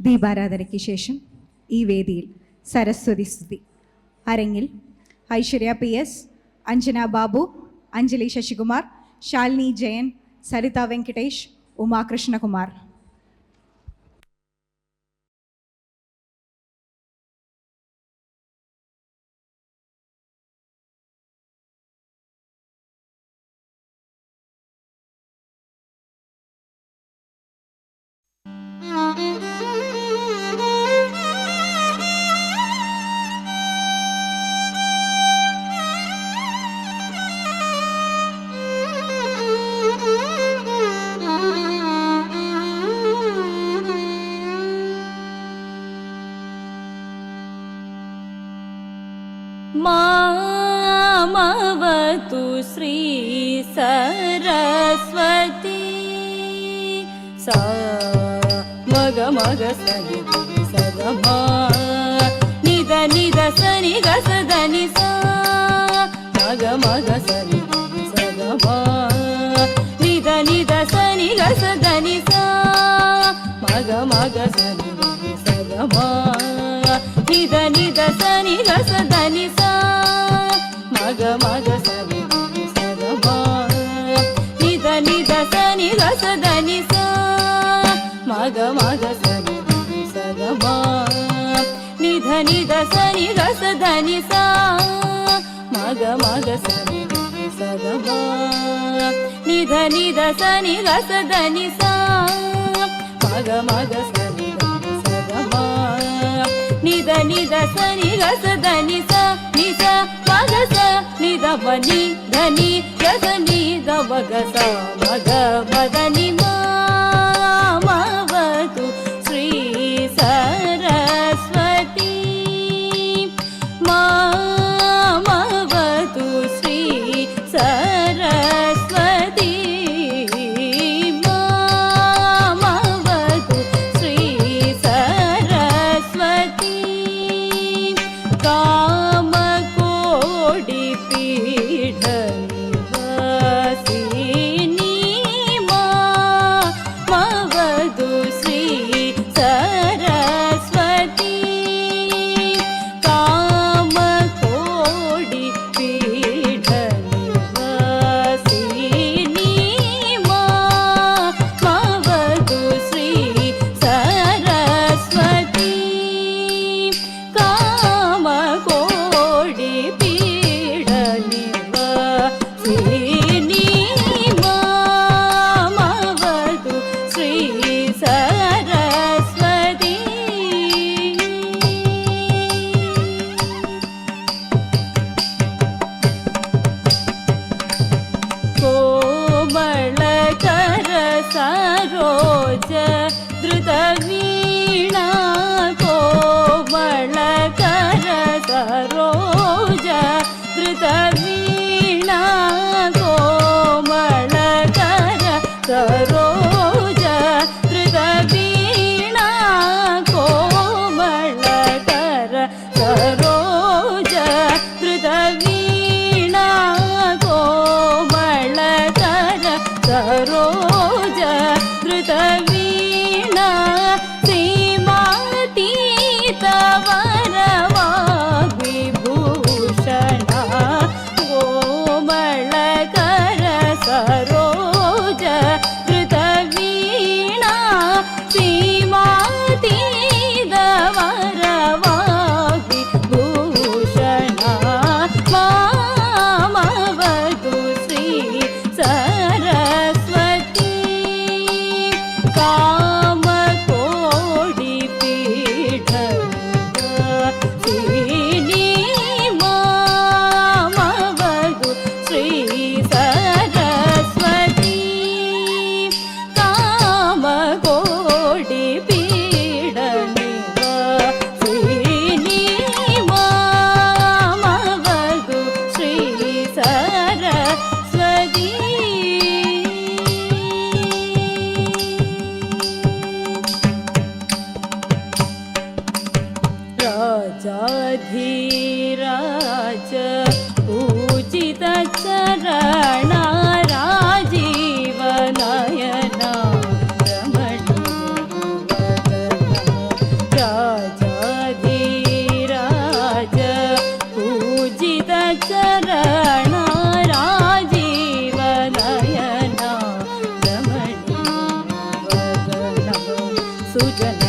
ദീപാരാധനയ്ക്ക് ശേഷം ഈ വേദിയിൽ സരസ്വതി സ്തുതി. അരങ്ങിൽ ഐശ്വര്യ PS, അഞ്ജന ബാബു, അഞ്ജലി ശശികുമാർ, ശാലിനി ജയൻ, സരിത വെങ്കടേഷ്, ഉമാകൃഷ്ണകുമാർ. मामवतु श्री सरस्वती सा मग मग सनि सद मा निद निद सनि ग सद नि सा मग मग सनि सद मा निद निद सनि ग सद नि सा मग मग सनि सद मा निद निद सनि ग सद नि सा मग मग सनि सद मा निद निद सनि ग सद नि सा मग मग सनि सद मा निद निद सनि ग सद नि सा मग मग सनि सद मा निद निद सनि ग सद नि सा मग मग सनि सद मा निद निद सनि ग सद नि सा नि सा मग स निद बनि धनि ग नि द मग स मग मद नि मामवतु श्री सरस्वती मामवतु श्री सरस्वती मामवतु श्री सरस्वती कामकोटि पीठ निवासिनी मामवतु श्री सरस्वती कामकोटि पीठ निवासिनी मामवतु श्री सरस्वती कामकोटि पीठ निवासिनी मामवतु श्री सरस्वती సుజన